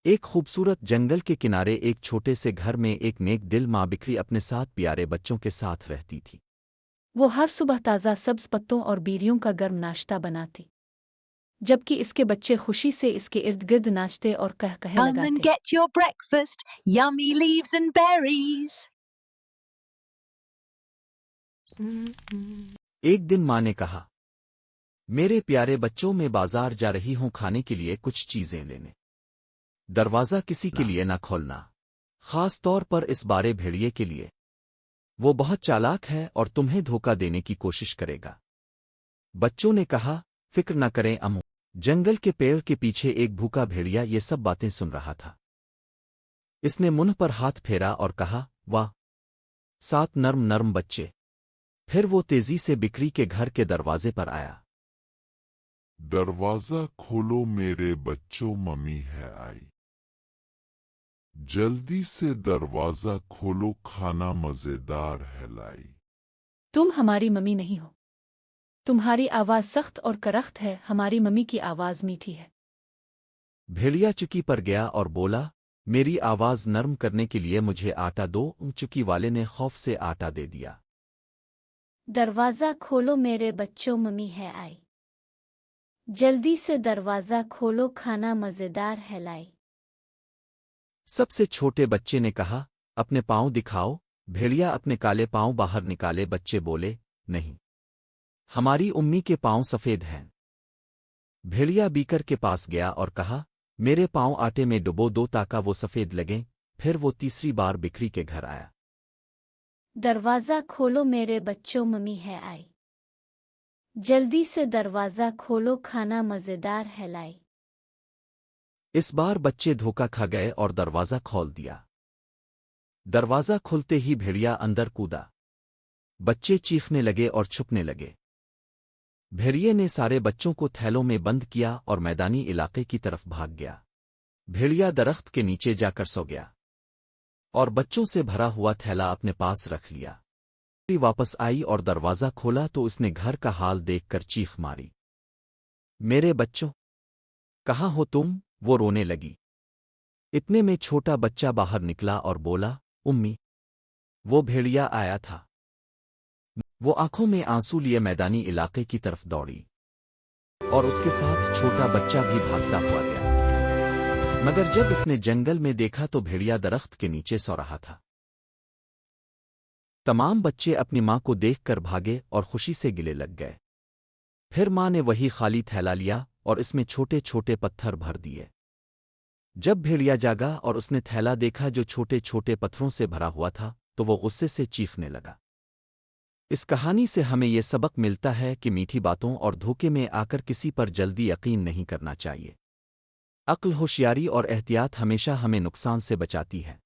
ایک خوبصورت جنگل کے کنارے ایک چھوٹے سے گھر میں ایک نیک دل ماں بکری اپنے 7 پیارے بچوں کے ساتھ رہتی تھی۔ وہ ہر صبح تازہ سبز پتوں اور بیریوں کا گرم ناشتہ بناتی، جبکہ اس کے بچے خوشی سے اس کے ارد گرد ناچتے اور کہے Come and لگاتے۔ get your breakfast, yummy leaves and berries. ایک دن ماں نے کہا، میرے پیارے بچوں میں بازار جا رہی ہوں کھانے کے لیے کچھ چیزیں لینے۔ دروازہ کسی کے لیے نہ کھولنا، خاص طور پر اس بارے بھیڑیے کے لیے۔ وہ بہت چالاک ہے اور تمہیں دھوکہ دینے کی کوشش کرے گا۔ بچوں نے کہا، فکر نہ کریں امو۔ جنگل کے پیڑ کے پیچھے ایک بھوکا بھیڑیا یہ سب باتیں سن رہا تھا۔ اس نے منہ پر ہاتھ پھیرا اور کہا، واہ، 7 نرم نرم بچے۔ پھر وہ تیزی سے بکری کے گھر کے دروازے پر آیا۔ دروازہ کھولو میرے بچوں، ممی ہے آئی۔ جلدی سے دروازہ کھولو، کھانا مزیدار ہے لائی۔ تم ہماری ممی نہیں ہو۔ تمہاری آواز سخت اور کرخت ہے، ہماری ممی کی آواز میٹھی ہے۔ بھیڑیا چکی پر گیا اور بولا، میری آواز نرم کرنے کے لیے مجھے آٹا دو۔ چکی والے نے خوف سے آٹا دے دیا۔ دروازہ کھولو میرے بچوں، ممی ہے آئی۔ جلدی سے دروازہ کھولو، کھانا مزیدار ہے لائی۔ سب سے چھوٹے بچے نے کہا، اپنے پاؤں دکھاؤ۔ بھیڑیا اپنے کالے پاؤں باہر نکالے۔ بچے بولے، نہیں، ہماری امی کے پاؤں سفید ہیں۔ بھیڑیا بیکر کے پاس گیا اور کہا، میرے پاؤں آٹے میں ڈبو دو تاکہ وہ سفید لگیں۔ پھر وہ تیسری بار بکری کے گھر آیا۔ دروازہ کھولو میرے بچوں، ممی ہے آئی۔ جلدی سے دروازہ کھولو، کھانا مزیدار ہے لائی۔ اس بار بچے دھوکا کھا گئے اور دروازہ کھول دیا۔ دروازہ کھلتے ہی بھیڑیا اندر کودا۔ بچے چیخنے لگے اور چھپنے لگے۔ بھیڑیے نے سارے بچوں کو تھیلوں میں بند کیا اور میدانی علاقے کی طرف بھاگ گیا۔ بھیڑیا درخت کے نیچے جا کر سو گیا اور بچوں سے بھرا ہوا تھیلا اپنے پاس رکھ لیا۔ واپس آئی اور دروازہ کھولا تو اس نے گھر کا حال دیکھ کر چیخ ماری، میرے بچوں، کہاں ہو تم؟ وہ رونے لگی۔ اتنے میں چھوٹا بچہ باہر نکلا اور بولا، امی، وہ بھیڑیا آیا تھا۔ وہ آنکھوں میں آنسو لیے میدانی علاقے کی طرف دوڑی اور اس کے ساتھ چھوٹا بچہ بھی بھاگتا ہوا گیا۔ مگر جب اس نے جنگل میں دیکھا تو بھیڑیا درخت کے نیچے سو رہا تھا۔ تمام بچے اپنی ماں کو دیکھ کر بھاگے اور خوشی سے گلے لگ گئے۔ پھر ماں نے وہی خالی تھیلا لیا اور اس میں چھوٹے چھوٹے پتھر بھر دیے۔ جب بھیڑیا جاگا اور اس نے تھیلا دیکھا جو چھوٹے چھوٹے پتھروں سے بھرا ہوا تھا تو وہ غصے سے چیخنے لگا۔ اس کہانی سے ہمیں یہ سبق ملتا ہے کہ میٹھی باتوں اور دھوکے میں آ کر کسی پر جلدی یقین نہیں کرنا چاہیے۔ عقل، ہوشیاری اور احتیاط ہمیشہ ہمیں نقصان سے بچاتی ہے۔